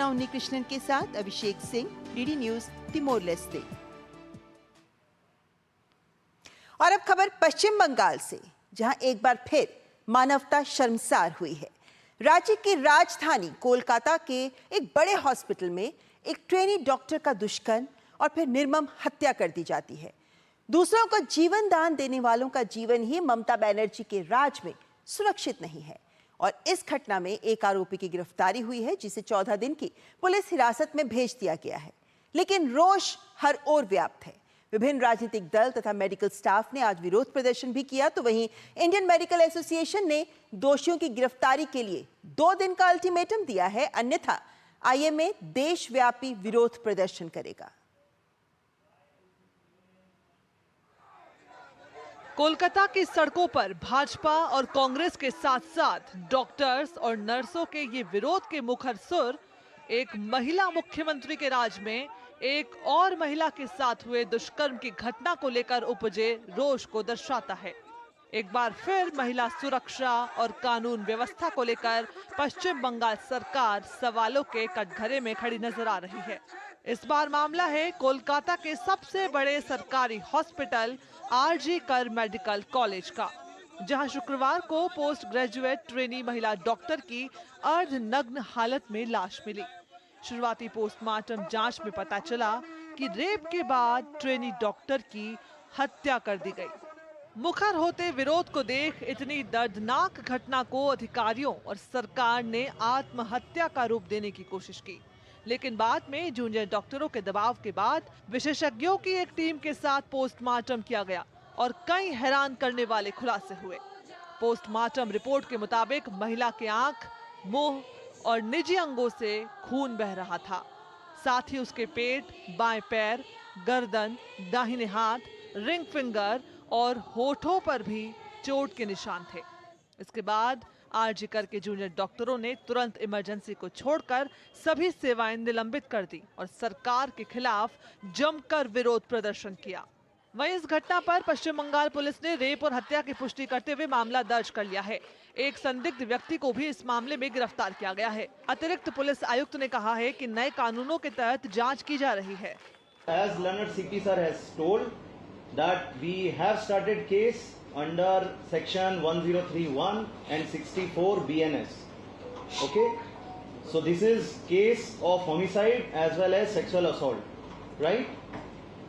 उन्नी कृष्णन के साथ Abhishek Singh, DD News, Timor Leste. और अब खबर पश्चिम बंगाल से, जहां एक बार फिर मानवता शर्मसार हुई है। राज्य की राजधानी कोलकाता के एक बड़े हॉस्पिटल में एक ट्रेनी डॉक्टर का दुष्कर्म और फिर निर्मम हत्या कर दी जाती है। दूसरों को जीवन दान देने वालों का जीवन ही ममता बनर्जी के राज में सुरक्षित नहीं है। और इस घटना में एक आरोपी की गिरफ्तारी हुई है, जिसे 14 दिन की पुलिस हिरासत में भेज दिया गया है। लेकिन रोष हर ओर व्याप्त है। विभिन्न राजनीतिक दल तथा मेडिकल स्टाफ ने आज विरोध प्रदर्शन भी किया, तो वहीं इंडियन मेडिकल एसोसिएशन ने दोषियों की गिरफ्तारी के लिए 2 दिन का अल्टीमेटम दिया है, अन्यथा आईएमए देशव्यापी विरोध प्रदर्शन करेगा। कोलकाता की सड़कों पर भाजपा और कांग्रेस के साथ साथ डॉक्टर्स और नर्सों के ये विरोध के मुखर सुर एक महिला मुख्यमंत्री के राज में एक और महिला के साथ हुए दुष्कर्म की घटना को लेकर उपजे रोष को दर्शाता है। एक बार फिर महिला सुरक्षा और कानून व्यवस्था को लेकर पश्चिम बंगाल सरकार सवालों के कटघरे में खड़ी नजर आ रही है। इस बार मामला है कोलकाता के सबसे बड़े सरकारी हॉस्पिटल आरजी कर मेडिकल कॉलेज का, जहां शुक्रवार को पोस्ट ग्रेजुएट ट्रेनी महिला डॉक्टर की अर्धनग्न हालत में लाश मिली। शुरुआती पोस्टमार्टम जांच में पता चला कि रेप के बाद ट्रेनी डॉक्टर की हत्या कर दी गई। मुखर होते विरोध को देख इतनी दर्दनाक घटना को अधिकारियों और सरकार ने आत्महत्या का रूप देने की कोशिश की, लेकिन बाद में जूनियर डॉक्टरों के दबाव के बाद विशेषज्ञों की एक टीम के साथ पोस्टमार्टम किया गया और कई हैरान करने वाले खुलासे हुए। पोस्टमार्टम रिपोर्ट के मुताबिक महिला के आंख, मुंह और निजी अंगों से खून बह रहा था। साथ ही उसके पेट, बाएं पैर, गर्दन, दाहिने हाथ, रिंग फिंगर और होठों पर भी चोट के निशान थे। इसके बाद आरजी कर के जूनियर डॉक्टरों ने तुरंत इमरजेंसी को छोड़कर सभी सेवाएं निलंबित कर दी और सरकार के खिलाफ जमकर विरोध प्रदर्शन किया। वहीं इस घटना पर पश्चिम बंगाल पुलिस ने रेप और हत्या की पुष्टि करते हुए मामला दर्ज कर लिया है। एक संदिग्ध व्यक्ति को भी इस मामले में गिरफ्तार किया गया है। अतिरिक्त पुलिस आयुक्त ने कहा है कि नए कानूनों के तहत जांच की जा रही है। As Leonard CP sir has told that we have started case under section 1031 and 64 BNS. Okay, so this is case of homicide as well as sexual assault, right?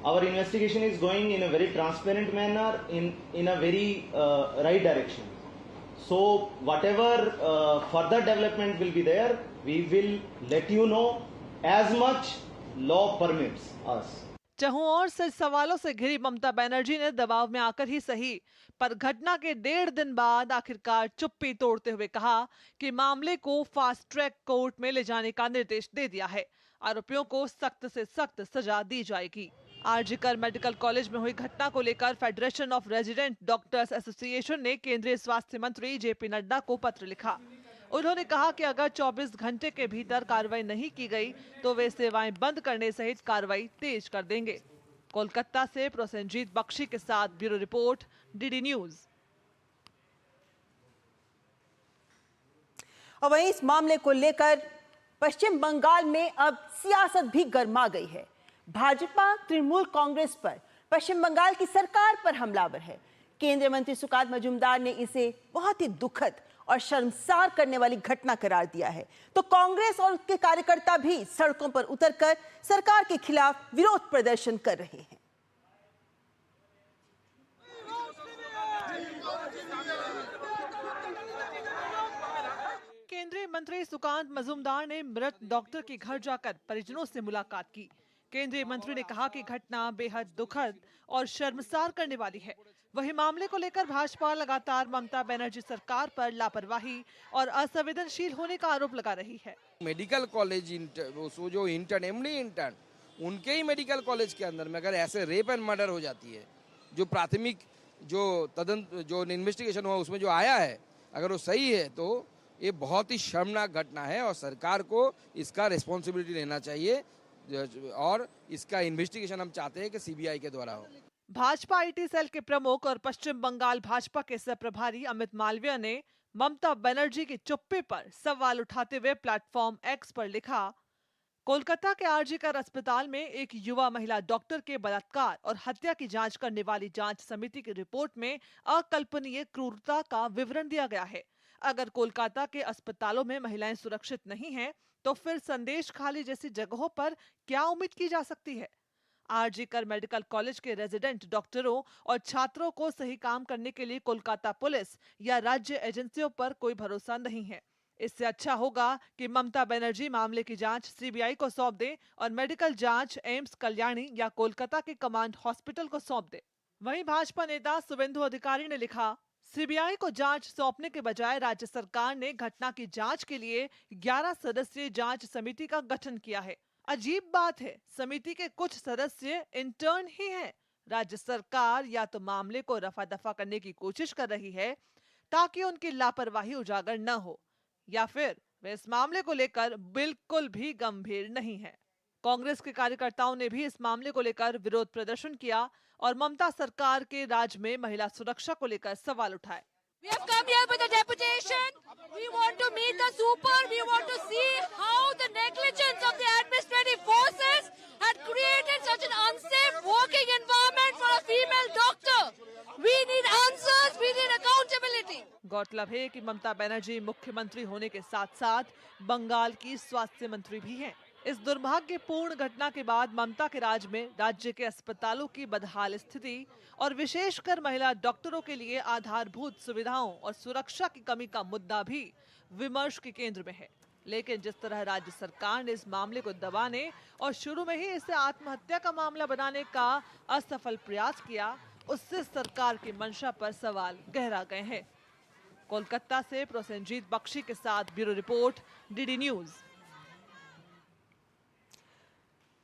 Our investigation is going in a very transparent manner, in a very right direction. So whatever further development will be there, we will let you know as much law permits us. चहुं ओर से सवालों से घिरी ममता बनर्जी ने दबाव में आकर ही सही, पर घटना के 1.5 दिन बाद आखिरकार चुप्पी तोड़ते हुए कहा कि मामले को फास्ट ट्रैक कोर्ट में ले जाने का निर्देश दे दिया है। आरोपियों को सख्त से सख्त सजा दी जाएगी। आरजी कर मेडिकल कॉलेज में हुई घटना को लेकर federation of resident doctors association ने केंद्रीय स्वास्थ्य मंत्री जेपी नड्डा को पत्र लिखा। उन्होंने कहा कि अगर 24 घंटे के भीतर कार्रवाई नहीं की गई तो वे सेवाएं बंद करने सहित कार्रवाई तेज कर देंगे। कोलकाता से प्रोसेनजीत बख्शी के साथ ब्यूरो रिपोर्ट, डीडी न्यूज। और वहीं इस मामले को लेकर पश्चिम बंगाल में अब सियासत भी गर्मा गई है। भाजपा तृणमूल कांग्रेस पर पश्चिम बंगाल की सरकार पर हमलावर है। केंद्रीय मंत्री सुकांत मजूमदार ने इसे बहुत ही दुखद और शर्मसार करने वाली घटना करार दिया है, तो कांग्रेस और उसके कार्यकर्ता भी सड़कों पर उतरकर सरकार के खिलाफ विरोध प्रदर्शन कर रहे हैं। केंद्रीय मंत्री सुकांत मजूमदार ने मृत डॉक्टर के घर जाकर परिजनों से मुलाकात की। केंद्रीय मंत्री ने कहा कि घटना बेहद दुखद और शर्मसार करने वाली है। वहीं मामले को लेकर भाजपा लगातार ममता बनर्जी सरकार पर लापरवाही और असंवेदनशील होने का आरोप लगा रही है। मेडिकल कॉलेज जो इंटर्न एमडी इंटर्न उनके ही मेडिकल कॉलेज के अंदर में अगर ऐसे रेप एंड मर्डर हो जाती है, जो प्राथमिक जो इन्वेस्टिगेशन हुआ उसमें जो आया है, अगर वो सही है तो ये बहुत ही शर्मनाक घटना है और सरकार को इसका रिस्पॉन्सिबिलिटी लेना चाहिए और इसका इन्वेस्टिगेशन हम चाहते हैं कि सीबीआई के द्वारा हो। भाजपा आईटी सेल के प्रमुख और पश्चिम बंगाल भाजपा के सह प्रभारी अमित मालवीय ने ममता बनर्जी की चुप्पी पर सवाल उठाते हुए प्लेटफॉर्म एक्स पर लिखा, कोलकाता के आरजीकर अस्पताल में एक युवा महिला डॉक्टर के बलात्कार और हत्या की जांच करने वाली जांच समिति की रिपोर्ट में अकल्पनीय क्रूरता का विवरण दिया गया है। अगर कोलकाता के अस्पतालों में महिलाएं सुरक्षित नहीं हैं, तो फिर संदेश खाली जैसी जगहों पर क्या उम्मीद की जा सकती है? आरजीकर मेडिकल कॉलेज के रेजिडेंट डॉक्टरों और छात्रों को सही काम करने के लिए कोलकाता पुलिस या राज्य एजेंसियों पर कोई भरोसा नहीं है। इससे अच्छा होगा कि ममता बनर्जी मामले की जांच सीबीआई को सौंप दे और मेडिकल जांच एम्स कल्याणी या कोलकाता के कमांड हॉस्पिटल को सौंप दे। वहीं भाजपा नेता शुभेंदु अधिकारी ने लिखा, सीबीआई को जांच सौंपने के बजाय राज्य सरकार ने घटना की जांच के लिए 11 सदस्यीय जांच समिति का गठन किया है। अजीब बात है, समिति के कुछ सदस्य इंटर्न ही हैं। राज्य सरकार या तो मामले को रफा दफा करने की कोशिश कर रही है ताकि उनकी लापरवाही उजागर न हो, या फिर वे इस मामले को लेकर बिल्कुल भी गंभीर नहीं है। कांग्रेस के कार्यकर्ताओं ने भी इस मामले को लेकर विरोध प्रदर्शन किया और ममता सरकार के राज में महिला सुरक्षा को लेकर सवाल उठाए। We have come here with a deputation. We want to meet the super. We want to see how the negligence of the administrative forces had created such an unsafe working environment for a female doctor. We need answers. We need accountability. गौरतलब है कि ममता बनर्जी मुख्यमंत्री होने के साथ साथ बंगाल की स्वास्थ्य मंत्री भी हैं। इस दुर्भाग्यपूर्ण घटना के बाद ममता के राज में राज्य के अस्पतालों की बदहाल स्थिति और विशेषकर महिला डॉक्टरों के लिए आधारभूत सुविधाओं और सुरक्षा की कमी का मुद्दा भी विमर्श के केंद्र में है। लेकिन जिस तरह राज्य सरकार ने इस मामले को दबाने और शुरू में ही इसे आत्महत्या का मामला बनाने का असफल प्रयास किया, उससे सरकार की मंशा पर सवाल गहरा गए हैं। कोलकाता से प्रोसेनजीत बख्शी के साथ ब्यूरो रिपोर्ट, डीडी न्यूज।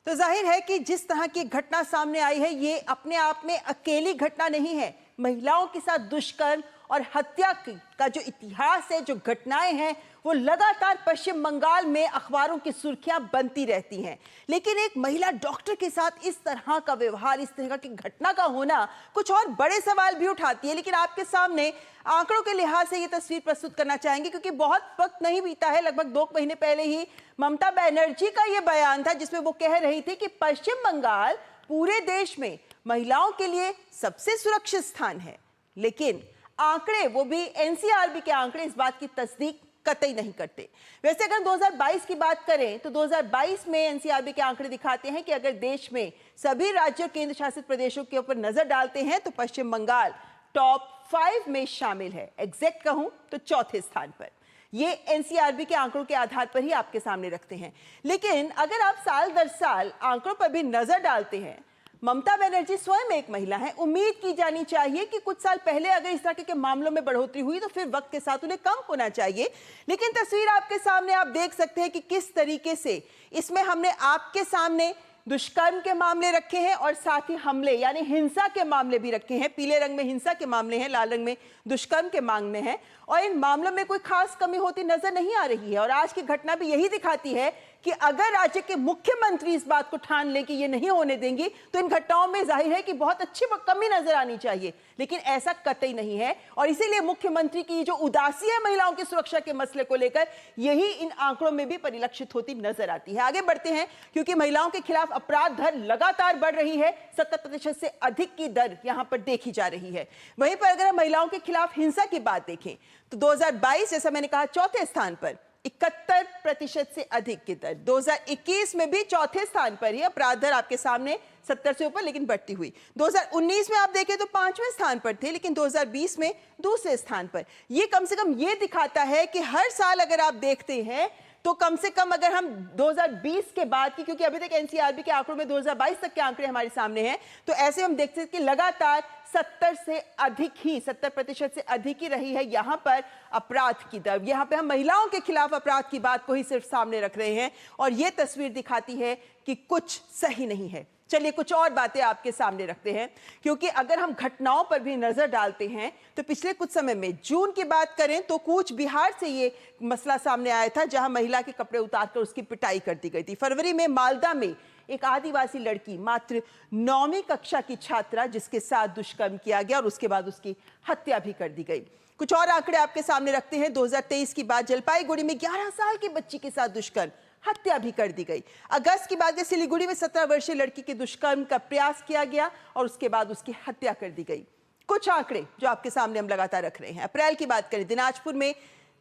तो जाहिर है कि जिस तरह की घटना सामने आई है, ये अपने आप में अकेली घटना नहीं है। महिलाओं के साथ दुष्कर्म और हत्या का जो इतिहास है, जो घटनाएं हैं, वो लगातार पश्चिम बंगाल में अखबारों की सुर्खियां बनती रहती हैं। लेकिन एक महिला डॉक्टर के साथ इस तरह का व्यवहार, इस तरह की घटना का होना कुछ और बड़े सवाल भी उठाती है। लेकिन आपके सामने आंकड़ों के लिहाज से ये तस्वीर प्रस्तुत करना चाहेंगे, क्योंकि बहुत वक्त नहीं बीता है, लगभग 2 महीने पहले ही ममता बनर्जी का ये बयान था जिसमें वो कह रही थी कि पश्चिम बंगाल पूरे देश में महिलाओं के लिए सबसे सुरक्षित स्थान है। लेकिन आंकड़े, वो भी एनसीआरबी के आंकड़े, इस बात की तस्दीक कतई नहीं करते। वैसे अगर 2022 की बात करें तो 2022 में एनसीआरबी के आंकड़े दिखाते हैं कि अगर देश में सभी राज्यों केंद्र शासित प्रदेशों के ऊपर नजर डालते हैं तो पश्चिम बंगाल टॉप 5 में शामिल है। एग्जैक्ट कहूं तो 4थे स्थान पर। ये एनसीआरबी के आंकड़ों के आधार पर ही आपके सामने रखते हैं। लेकिन अगर आप साल दर साल आंकड़ों पर भी नजर डालते हैं, ममता बनर्जी स्वयं एक महिला है। उम्मीद की जानी चाहिए कि कुछ साल पहले अगर इस तरह के मामलों में बढ़ोतरी हुई तो फिर वक्त के साथ उन्हें कम होना चाहिए। लेकिन तस्वीर आपके सामने आप देख सकते हैं कि किस तरीके से इसमें हमने आपके सामने दुष्कर्म के मामले रखे हैं और साथ ही हमले यानी हिंसा के मामले भी रखे हैं। पीले रंग में हिंसा के मामले हैं, लाल रंग में दुष्कर्म के मामले हैं, और इन मामलों में कोई खास कमी होती नजर नहीं आ रही है। और आज की घटना भी यही दिखाती है कि अगर राज्य के मुख्यमंत्री इस बात को ठान ले कि ये नहीं होने देंगी तो इन घटनाओं में जाहिर है कि बहुत अच्छी कमी नजर आनी चाहिए। लेकिन ऐसा कतई नहीं है, और इसीलिए मुख्यमंत्री की जो उदासी है महिलाओं की सुरक्षा के मसले को लेकर, यही इन आंकड़ों में भी परिलक्षित होती नजर आती है। आगे बढ़ते हैं, क्योंकि महिलाओं के खिलाफ अपराध दर लगातार बढ़ रही है। 70% से अधिक की दर यहां पर देखी जा रही है। वहीं पर अगर हम महिलाओं के खिलाफ हिंसा की बात देखें तो 2022 जैसा मैंने कहा 4थे स्थान पर 71% से अधिक की दर। 2021 में भी 4थे स्थान पर ही अपराध दर आपके सामने 70 से ऊपर, लेकिन बढ़ती हुई। 2019 में आप देखें तो 5वें स्थान पर थे, लेकिन 2020 में 2रे स्थान पर। ये कम से कम ये दिखाता है कि हर साल अगर आप देखते हैं तो कम से कम अगर हम 2020 के बाद की, क्योंकि अभी तक एनसीआरबी के आंकड़ों में 2022 तक के आंकड़े हमारे सामने हैं, तो ऐसे हम देखते हैं कि लगातार 70% से अधिक ही रही है यहां पर अपराध की दर। यहां पे हम महिलाओं के खिलाफ अपराध की बात को ही सिर्फ सामने रख रहे हैं, और यह तस्वीर दिखाती है कि कुछ सही नहीं है। चलिए कुछ और बातें आपके सामने रखते हैं, क्योंकि अगर हम घटनाओं पर भी नजर डालते हैं तो पिछले कुछ समय में, जून की बात करें तो कूच बिहार से ये मसला सामने आया था, जहां महिला के कपड़े उतारकर उसकी पिटाई कर दी गई थी। फरवरी में मालदा में एक आदिवासी लड़की, मात्र 9वीं कक्षा की छात्रा, जिसके साथ दुष्कर्म किया गया और उसके बाद उसकी हत्या भी कर दी गई। कुछ और आंकड़े आपके सामने रखते हैं। 2023 की बात, जलपाईगुड़ी में 11 साल की बच्ची के साथ दुष्कर्म, हत्या भी कर दी गई। अगस्त की बात है, सिलीगुड़ी में 17 वर्षीय लड़की के दुष्कर्म का प्रयास किया गया और उसके बाद उसकी हत्या कर दी गई। कुछ आंकड़े जो आपके सामने हम लगातार रख रहे हैं। अप्रैल की बात करें, दिनाजपुर में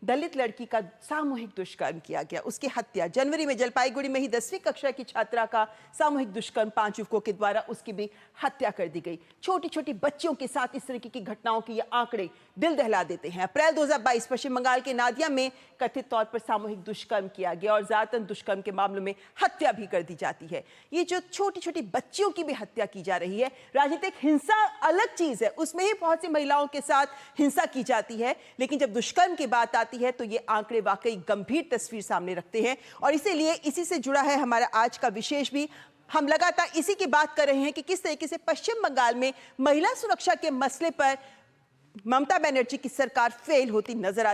दलित लड़की का सामूहिक दुष्कर्म किया गया, उसकी हत्या। जनवरी में जलपाईगुड़ी में ही 10वीं कक्षा की छात्रा का सामूहिक दुष्कर्म 5 युवकों के द्वारा उसकी भी हत्या कर दी गई। छोटी छोटी बच्चियों के साथ इस तरीके की घटनाओं के ये आंकड़े दिल दहला देते हैं। अप्रैल 2022 पश्चिम बंगाल के नादिया में कथित तौर पर सामूहिक दुष्कर्म किया गया और ज्यादातर दुष्कर्म के मामलों में हत्या भी कर दी जाती है। ये जो छोटी छोटी बच्चियों की भी हत्या की जा रही है, राजनीतिक हिंसा अलग चीज है, उसमें ही बहुत सी महिलाओं के साथ हिंसा की जाती है, लेकिन जब दुष्कर्म की बात आती है तो ये आंकड़े वाकई गंभीर तस्वीर सामने रखते हैं। और इसीलिए इसी से जुड़ा है हमारा आज का विशेष भी। हम लगातार इसी की बात कर रहे हैं कि किस तरीके से पश्चिम बंगाल में महिला सुरक्षा के मसले पर ममता बनर्जी की सरकार फेल होती नजर आ रही है।